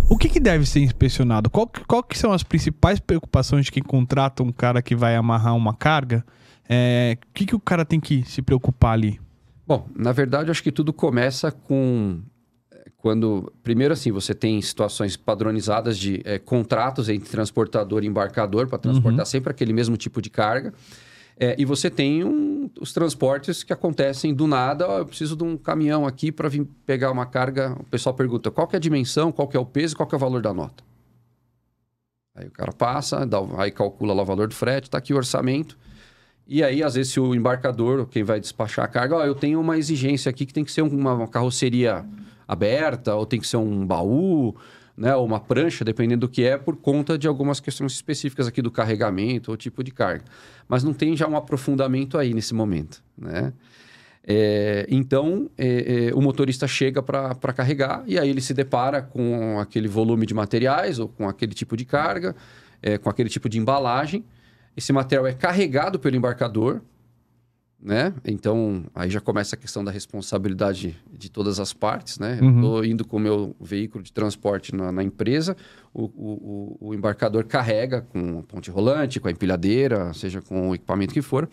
O que deve ser inspecionado? Qual que são as principais preocupações de quem contrata um cara que vai amarrar uma carga? O que o cara tem que se preocupar ali? Bom, na verdade, acho que tudo começa com... Quando, primeiro assim, você tem situações padronizadas de contratos entre transportador e embarcador para transportar sempre aquele mesmo tipo de carga. E você tem os transportes que acontecem do nada. Eu preciso de um caminhão aqui para vir pegar uma carga. O pessoal pergunta qual que é a dimensão, qual que é o peso, qual que é o valor da nota. Aí o cara passa, aí calcula lá o valor do frete, está aqui o orçamento. E aí, às vezes, se o embarcador, quem vai despachar a carga, eu tenho uma exigência aqui que tem que ser uma carroceria aberta, ou tem que ser um baú, né, ou uma prancha, dependendo do que é, por conta de algumas questões específicas aqui do carregamento ou tipo de carga. Mas não tem já um aprofundamento aí nesse momento, né? Então, o motorista chega para carregar e aí ele se depara com aquele volume de materiais ou com aquele tipo de carga, com aquele tipo de embalagem. Esse material é carregado pelo embarcador, né? Então, aí já começa a questão da responsabilidade de todas as partes, né? Eu estou indo com o meu veículo de transporte na empresa, o embarcador carrega com a ponte rolante, com a empilhadeira, seja com o equipamento que for.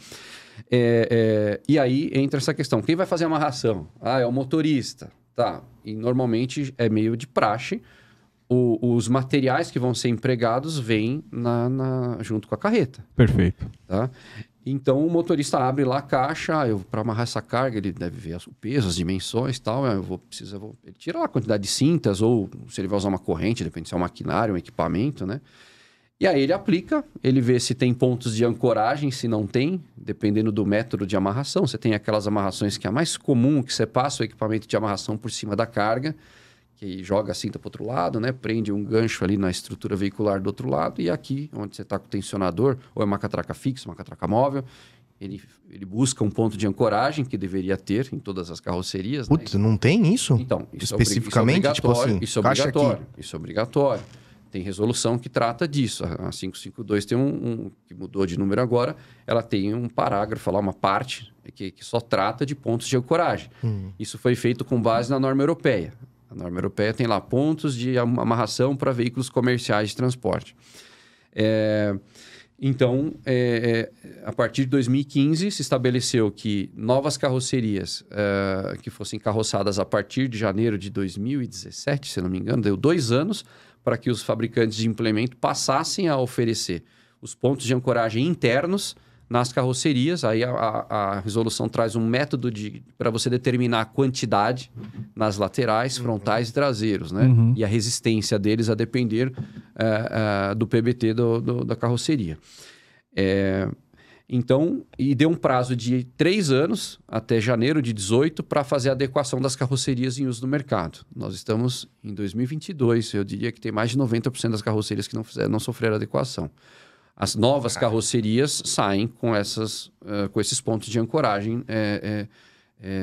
E aí entra essa questão. Quem vai fazer a amarração? É o motorista. Tá. E normalmente é meio de praxe. Os materiais que vão ser empregados vêm junto com a carreta. Perfeito. Tá? Então, o motorista abre lá a caixa, para amarrar essa carga, ele deve ver o peso, as dimensões e tal. Ele tira lá a quantidade de cintas, ou se ele vai usar uma corrente, depende se é um maquinário, um equipamento, né? E aí ele aplica, ele vê se tem pontos de ancoragem, se não tem, dependendo do método de amarração. Você tem aquelas amarrações que é a mais comum, que você passa o equipamento de amarração por cima da carga, que joga a cinta para o outro lado, né? Prende um gancho ali na estrutura veicular do outro lado, e aqui, onde você está com o tensionador, ou é uma catraca fixa, uma catraca móvel, ele busca um ponto de ancoragem que deveria ter em todas as carrocerias. Putz, né? Não tem isso? Então, especificamente, tipo assim, isso é caixa obrigatório. aqui. Isso é obrigatório. Tem resolução que trata disso. A 552 tem que mudou de número agora, ela tem um parágrafo lá, uma parte que só trata de pontos de ancoragem. Isso foi feito com base na norma europeia. A norma europeia tem lá pontos de amarração para veículos comerciais de transporte. Então, a partir de 2015, se estabeleceu que novas carrocerias que fossem carroçadas a partir de janeiro de 2017, se não me engano, deu 2 anos para que os fabricantes de implemento passassem a oferecer os pontos de ancoragem internos nas carrocerias. Aí a resolução traz um método para você determinar a quantidade nas laterais, frontais e traseiros, né? E a resistência deles a depender do PBT da carroceria. Então, e deu um prazo de 3 anos, até janeiro de 2018, para fazer a adequação das carrocerias em uso no mercado. Nós estamos em 2022, eu diria que tem mais de 90% das carrocerias que não sofreram adequação. As novas carrocerias saem com esses pontos de ancoragem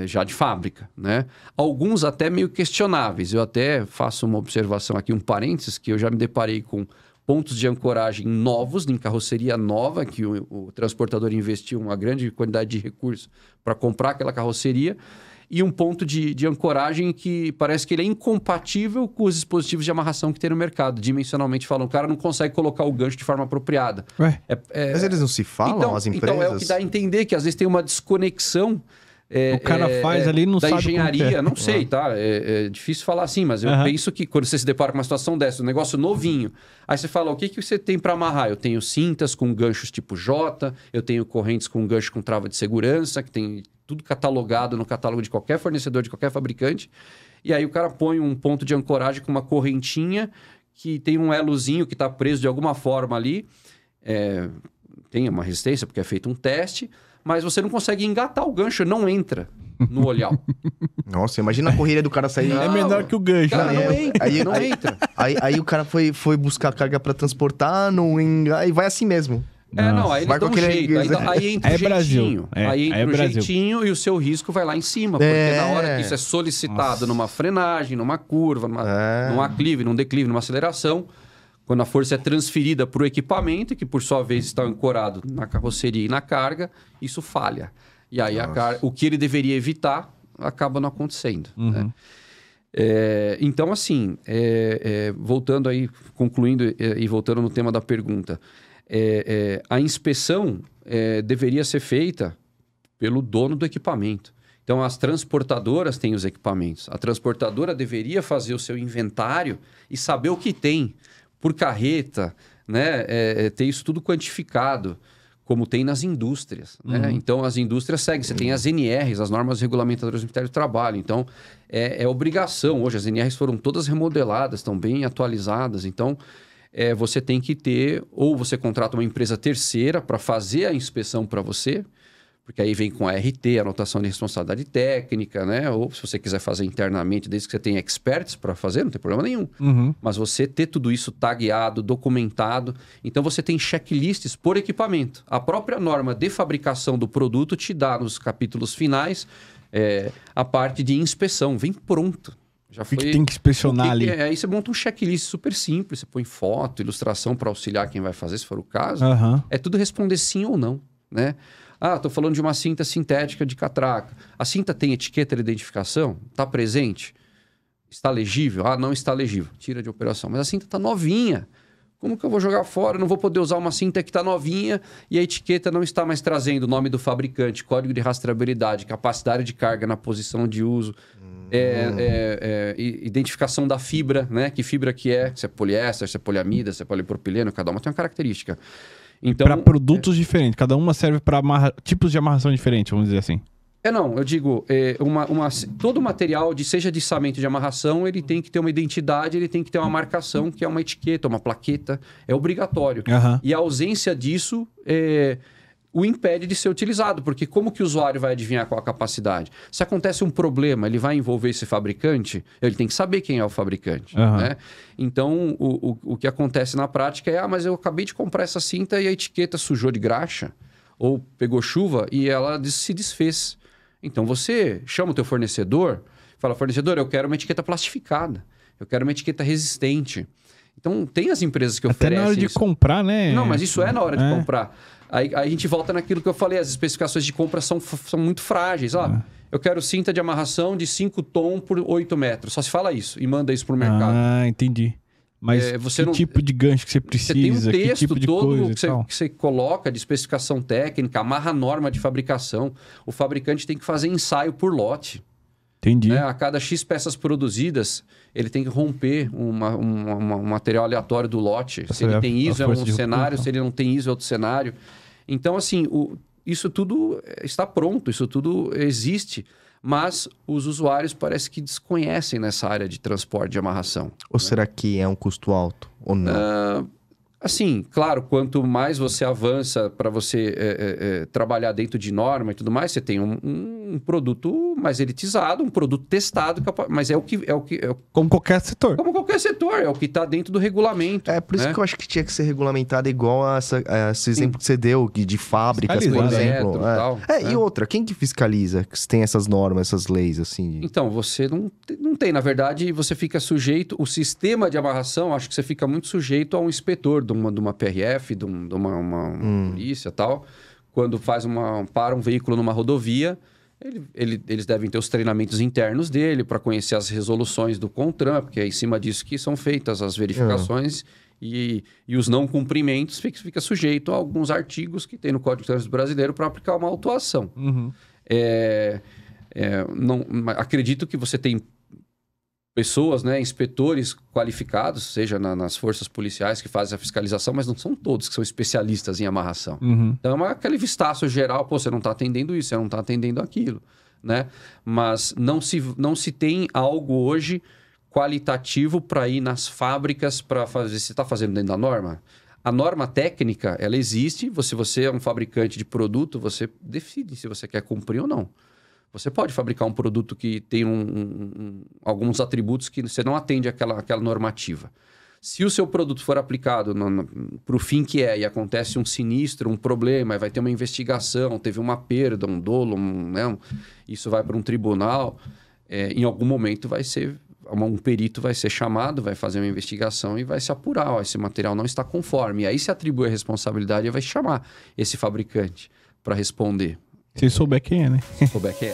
já de fábrica, né? Alguns até meio questionáveis. Eu até faço uma observação aqui, um parênteses, que eu já me deparei com pontos de ancoragem novos, em carroceria nova, que o transportador investiu uma grande quantidade de recursos para comprar aquela carroceria, e um ponto de ancoragem que parece que ele é incompatível com os dispositivos de amarração que tem no mercado. Dimensionalmente falando, o cara não consegue colocar o gancho de forma apropriada. Mas eles não se falam, as empresas? Então, é o que dá a entender que às vezes tem uma desconexão. O cara faz ali, não sabe engenharia, não sei, tá? É difícil falar assim, mas eu penso que quando você se depara com uma situação dessa, um negócio novinho, aí você fala, o que você tem para amarrar? Eu tenho cintas com ganchos tipo J, eu tenho correntes com gancho com trava de segurança, que tem tudo catalogado no catálogo de qualquer fornecedor, de qualquer fabricante. E aí o cara põe um ponto de ancoragem com uma correntinha que tem um elozinho que está preso de alguma forma ali. Tem uma resistência, porque é feito um teste, mas você não consegue engatar o gancho, não entra no olhal. Nossa, imagina a correria do cara sair. É menor que o gancho. Cara, não entra. Aí o cara foi buscar carga pra transportar, e vai assim mesmo. Aí eles dão um jeito. Aí entra o jeitinho. Aí entra o jeitinho e o seu risco vai lá em cima. Porque na hora que isso é solicitado numa frenagem, numa curva, num aclive, num declive, numa aceleração, quando a força é transferida para o equipamento, que por sua vez está ancorado na carroceria e na carga, isso falha. E aí o que ele deveria evitar acaba não acontecendo. Né? Então, assim, voltando aí, concluindo e voltando no tema da pergunta, a inspeção deveria ser feita pelo dono do equipamento. Então, as transportadoras têm os equipamentos. A transportadora deveria fazer o seu inventário e saber o que tem por carreta, né? Ter isso tudo quantificado, como tem nas indústrias. Né? Então, as indústrias seguem. Você tem as NRs, as normas regulamentadoras do Ministério do Trabalho. Então, é obrigação. Hoje, as NRs foram todas remodeladas, estão bem atualizadas. Então, você tem que ter... Ou você contrata uma empresa terceira para fazer a inspeção para você, porque aí vem com a RT, anotação de responsabilidade técnica, né? Ou se você quiser fazer internamente, desde que você tenha experts para fazer, não tem problema nenhum. Mas você ter tudo isso tagueado, documentado. Então, você tem checklists por equipamento. A própria norma de fabricação do produto te dá, nos capítulos finais, a parte de inspeção. Vem pronto. Já foi... que tem que inspecionar ali? Aí você monta um checklist super simples. Você põe foto, ilustração para auxiliar quem vai fazer, se for o caso. É tudo responder sim ou não, né? Estou falando de uma cinta sintética de catraca. A cinta tem etiqueta de identificação? Está presente? Está legível? Não está legível. Tira de operação. Mas a cinta está novinha. Como que eu vou jogar fora? Eu não vou poder usar uma cinta que está novinha e a etiqueta não está mais trazendo o nome do fabricante, código de rastreabilidade, capacidade de carga na posição de uso, identificação da fibra, né? Que fibra que é? Se é poliéster, se é poliamida, se é polipropileno, cada uma tem uma característica. Então, para produtos diferentes, cada uma serve para tipos de amarração diferentes, vamos dizer assim. Eu digo, todo material, seja de içamento de amarração, ele tem que ter uma identidade, ele tem que ter uma marcação, que é uma etiqueta, uma plaqueta, é obrigatório. E a ausência disso o impede de ser utilizado, porque como que o usuário vai adivinhar qual a capacidade? Se acontece um problema, ele vai envolver esse fabricante, ele tem que saber quem é o fabricante. Né? Então, o que acontece na prática é, mas eu acabei de comprar essa cinta e a etiqueta sujou de graxa, ou pegou chuva e ela se desfez. Então, você chama o teu fornecedor, fala, fornecedor, eu quero uma etiqueta plastificada, eu quero uma etiqueta resistente. Então, tem as empresas que oferecem até na hora de comprar, né? Não, mas isso é na hora de comprar. Aí a gente volta naquilo que eu falei, as especificações de compra são muito frágeis. Eu quero cinta de amarração de 5 tom por 8 metros. Só se fala isso e manda isso para o mercado. Entendi. Mas tipo de gancho que você precisa? Você tem um texto que tipo de todo coisa que você coloca de especificação técnica, amarra a norma de fabricação. O fabricante tem que fazer ensaio por lote. Entendi. A cada X peças produzidas, ele tem que romper um material aleatório do lote. Se ele tem ISO, é um cenário. Se ele não tem ISO, é outro cenário. Então, assim, isso tudo está pronto, isso tudo existe. Mas os usuários parece que desconhecem nessa área de transporte de amarração. Ou será que é um custo alto ou não? Assim, claro, quanto mais você avança para você trabalhar dentro de norma e tudo mais, você tem um produto mais elitizado, um produto testado, mas como qualquer setor. Como qualquer setor, é o que está dentro do regulamento. Por isso que eu acho que tinha que ser regulamentado igual a esse exemplo que você deu, de fábricas, por exemplo. E outra, quem que fiscaliza que tem essas normas, essas leis, assim? Então, você não tem. Na verdade, você fica sujeito... O sistema de amarração, acho que você fica muito sujeito a um inspetor de uma PRF, de uma polícia e tal. Quando para um veículo numa rodovia, eles devem ter os treinamentos internos dele para conhecer as resoluções do CONTRAN, porque é em cima disso que são feitas as verificações e os não cumprimentos fica sujeito a alguns artigos que tem no Código de Trânsito Brasileiro para aplicar uma autuação. Acredito que você tem pessoas, inspetores qualificados, seja nas forças policiais que fazem a fiscalização, mas não são todos que são especialistas em amarração. Então, aquele vistaço geral, você não está atendendo isso, você não está atendendo aquilo, né? Mas não se tem algo hoje qualitativo para ir nas fábricas para fazer... Você está fazendo dentro da norma? A norma técnica, ela existe. Se você é um fabricante de produto, você decide se você quer cumprir ou não. Você pode fabricar um produto que tem alguns atributos que você não atende àquela normativa. Se o seu produto for aplicado para o fim que e acontece um sinistro, um problema, vai ter uma investigação, teve uma perda, um dolo, isso vai para um tribunal, em algum momento um perito vai ser chamado, vai fazer uma investigação e vai se apurar. Esse material não está conforme. E aí se atribui a responsabilidade e vai chamar esse fabricante para responder. Se souber quem é, né? Souber quem é.